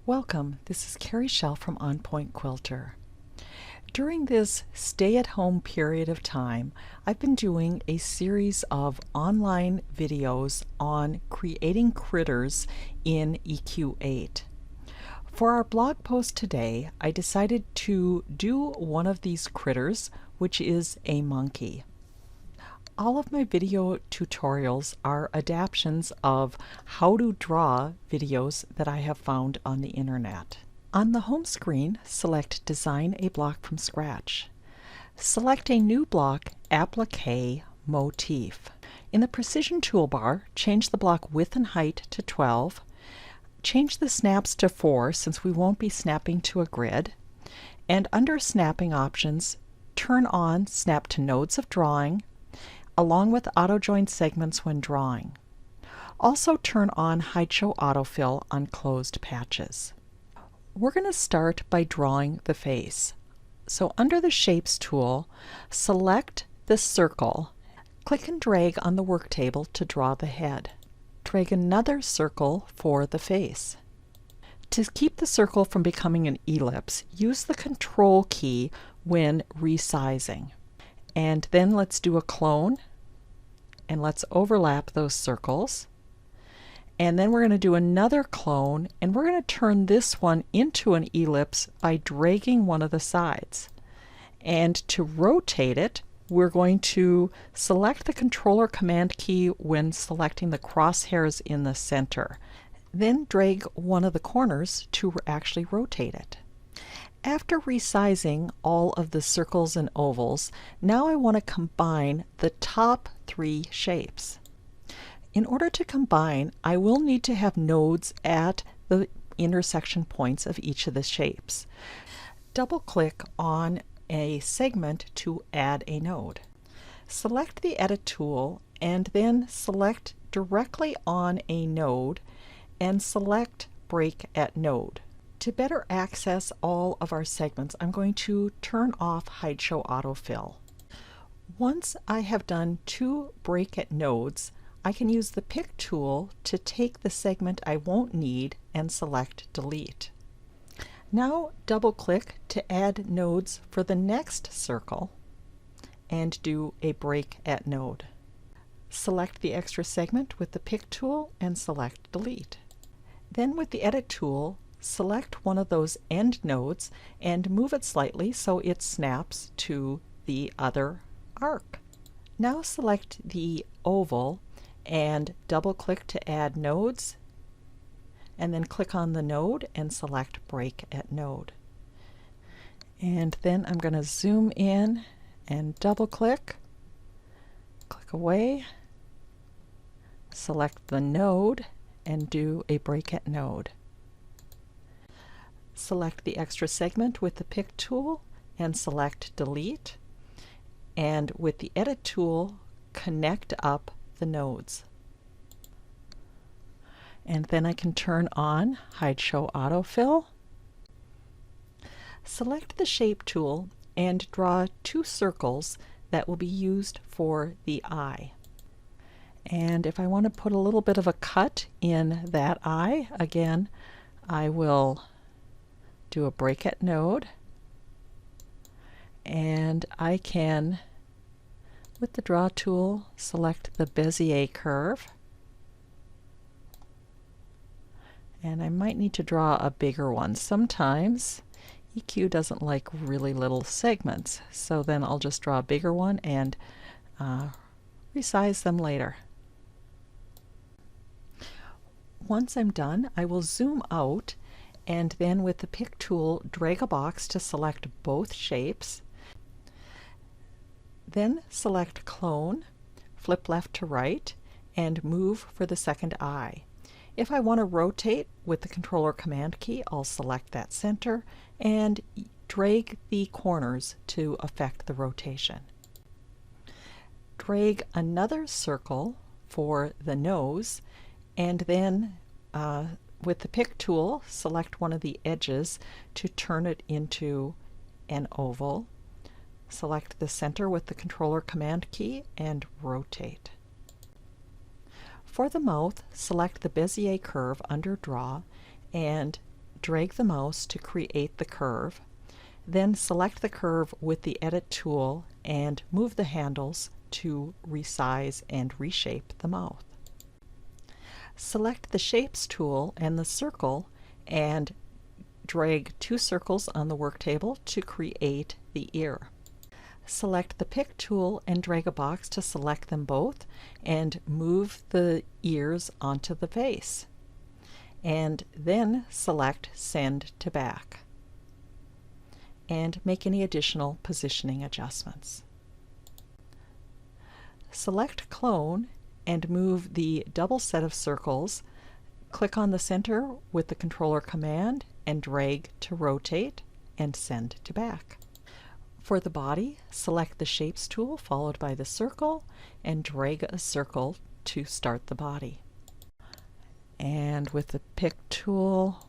Welcome, this is Carrie Schell from On Point Quilter. During this stay-at-home period of time, I've been doing a series of online videos on creating critters in EQ8. For our blog post today, I decided to do one of these critters, which is a monkey. All of my video tutorials are adaptations of how to draw videos that I have found on the internet. On the home screen, select Design a Block from Scratch. Select a new block, Applique, Motif. In the Precision toolbar, change the block width and height to 12. Change the snaps to 4 since we won't be snapping to a grid. And under Snapping Options, turn on Snap to Nodes of Drawing, along with auto join segments when drawing. Also turn on Hide Show Autofill on closed patches. We're going to start by drawing the face. So under the Shapes tool, select the circle. Click and drag on the work table to draw the head. Drag another circle for the face. To keep the circle from becoming an ellipse, use the Control key when resizing. And then let's do a clone, and let's overlap those circles. And then we're going to do another clone, and we're going to turn this one into an ellipse by dragging one of the sides. And to rotate it, we're going to select the controller command key when selecting the crosshairs in the center. Then drag one of the corners to actually rotate it. After resizing all of the circles and ovals, now I want to combine the top 3 shapes. In order to combine, I will need to have nodes at the intersection points of each of the shapes. Double-click on a segment to add a node. Select the Edit tool and then select directly on a node and select Break at Node. To better access all of our segments, I'm going to turn off Hide Show Autofill. Once I have done 2 break at nodes, I can use the Pick tool to take the segment I won't need and select Delete. Now double-click to add nodes for the next circle and do a break at node. Select the extra segment with the Pick tool and select Delete. Then with the Edit tool, select one of those end nodes and move it slightly so it snaps to the other arc. Now select the oval and double-click to add nodes, and then click on the node and select Break at Node. And then I'm going to zoom in and double-click, click away, select the node and do a Break at Node. Select the extra segment with the Pick tool and select Delete, and with the Edit tool connect up the nodes. And then I can turn on Hide Show Autofill. Select the Shape tool and draw 2 circles that will be used for the eye. And if I want to put a little bit of a cut in that eye, again, I will do a break at node, and I can, with the Draw tool, select the Bezier curve, and I might need to draw a bigger one. Sometimes EQ doesn't like really little segments, so then I'll just draw a bigger one and resize them later. Once I'm done, I will zoom out and then with the Pick tool drag a box to select both shapes. Then select Clone, flip left to right, and move for the second eye. If I want to rotate with the controller command key, I'll select that center and drag the corners to affect the rotation. Drag another circle for the nose, and then with the Pick tool, select one of the edges to turn it into an oval. Select the center with the controller command key and rotate. For the mouth, select the Bezier curve under Draw and drag the mouse to create the curve. Then select the curve with the Edit tool and move the handles to resize and reshape the mouth. Select the Shapes tool and the circle and drag 2 circles on the work table to create the ear. Select the Pick tool and drag a box to select them both and move the ears onto the face. And then select Send to Back and make any additional positioning adjustments. Select Clone and move the double set of circles. Click on the center with the controller command and drag to rotate and send to back. For the body, select the Shapes tool followed by the circle and drag a circle to start the body. And with the Pick tool,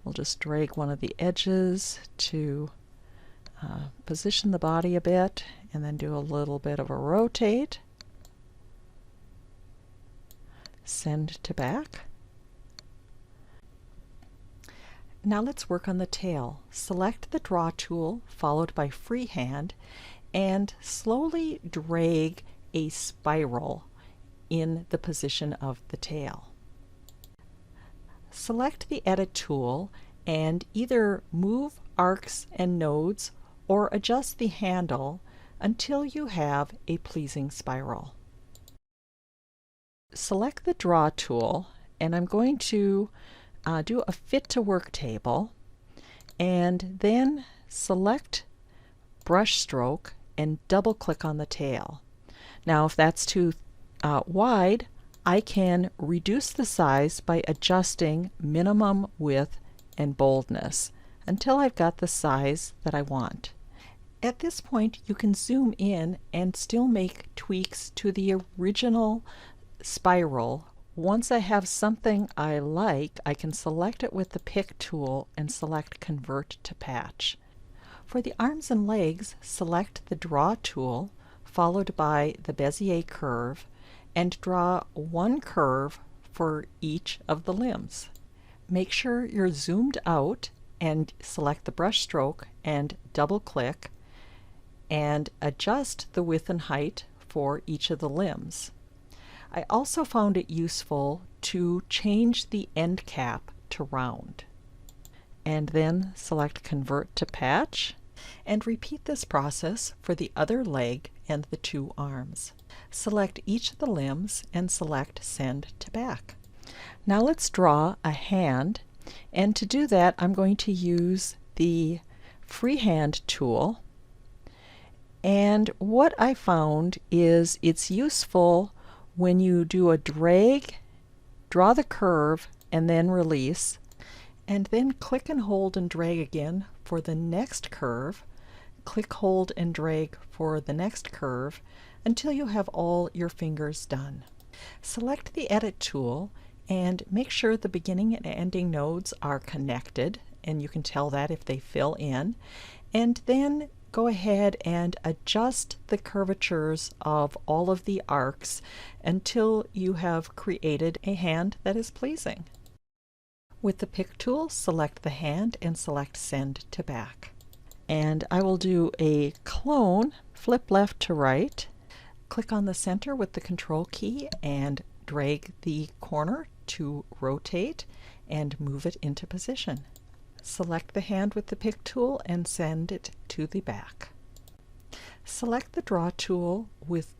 we'll just drag one of the edges to position the body a bit and then do a little bit of a rotate. Send to back. Now let's work on the tail. Select the Draw tool followed by Freehand and slowly drag a spiral in the position of the tail. Select the Edit tool and either move arcs and nodes or adjust the handle until you have a pleasing spiral. Select the Draw tool and I'm going to do a Fit to Work table and then select Brush Stroke and double click on the tail. Now if that's too wide, I can reduce the size by adjusting minimum width and boldness until I've got the size that I want. At this point you can zoom in and still make tweaks to the original spiral. Once I have something I like, I can select it with the Pick tool and select Convert to Patch. For the arms and legs, select the Draw tool followed by the Bezier curve and draw one curve for each of the limbs. Make sure you're zoomed out and select the brush stroke and double click and adjust the width and height for each of the limbs. I also found it useful to change the end cap to round. And then select Convert to Patch and repeat this process for the other leg and the 2 arms. Select each of the limbs and select Send to Back. Now let's draw a hand, and to do that I'm going to use the Freehand tool, and what I found is it's useful when you do a drag, draw the curve, and then release, and then click and hold and drag again for the next curve, click, hold, and drag for the next curve until you have all your fingers done. Select the Edit tool and make sure the beginning and ending nodes are connected, and you can tell that if they fill in, and then go ahead and adjust the curvatures of all of the arcs until you have created a hand that is pleasing. With the Pick tool, select the hand and select Send to Back. And I will do a clone, flip left to right, click on the center with the Control key and drag the corner to rotate and move it into position. Select the hand with the Pick tool and send it to the back. Select the Draw tool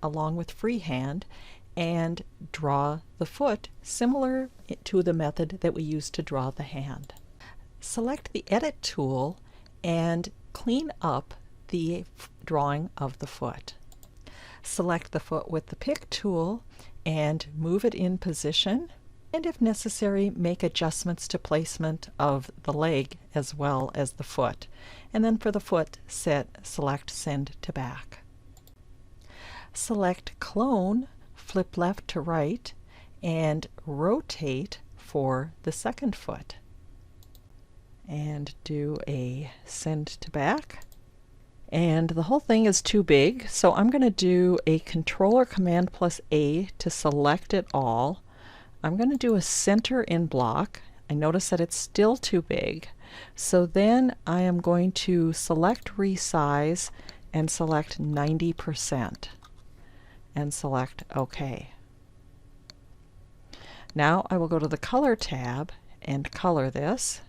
along with Freehand and draw the foot similar to the method that we used to draw the hand. Select the Edit tool and clean up the drawing of the foot. Select the foot with the Pick tool and move it in position, and if necessary make adjustments to placement of the leg as well as the foot, and then for the foot select Send to Back. Select Clone, flip left to right, and rotate for the second foot, and do a Send to Back. And the whole thing is too big, so I'm going to do a Controller Command plus A to select it all. I'm going to do a center in block. I notice that it's still too big. So then I am going to select Resize and select 90% and select OK. Now I will go to the Color tab and color this.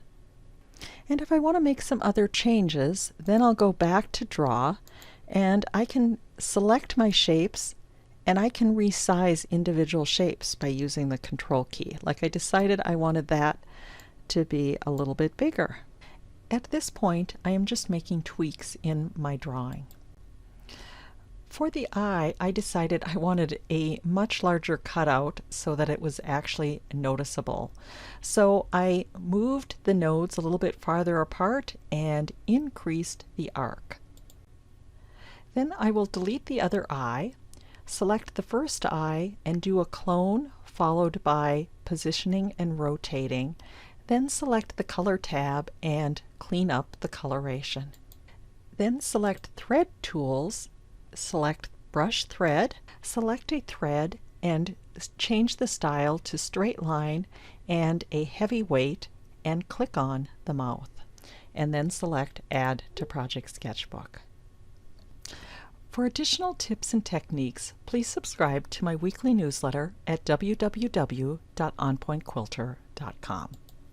And if I want to make some other changes, then I'll go back to Draw, and I can select my shapes, and I can resize individual shapes by using the Control key. Like I decided I wanted that to be a little bit bigger. At this point, I am just making tweaks in my drawing. For the eye, I decided I wanted a much larger cutout so that it was actually noticeable. So I moved the nodes a little bit farther apart and increased the arc. Then I will delete the other eye, select the first eye and do a clone followed by positioning and rotating, then select the Color tab and clean up the coloration. Then select Thread Tools, select Brush Thread, select a thread and change the style to straight line and a heavy weight and click on the mouth, and then select Add to Project Sketchbook. For additional tips and techniques, please subscribe to my weekly newsletter at www.onpointquilter.com.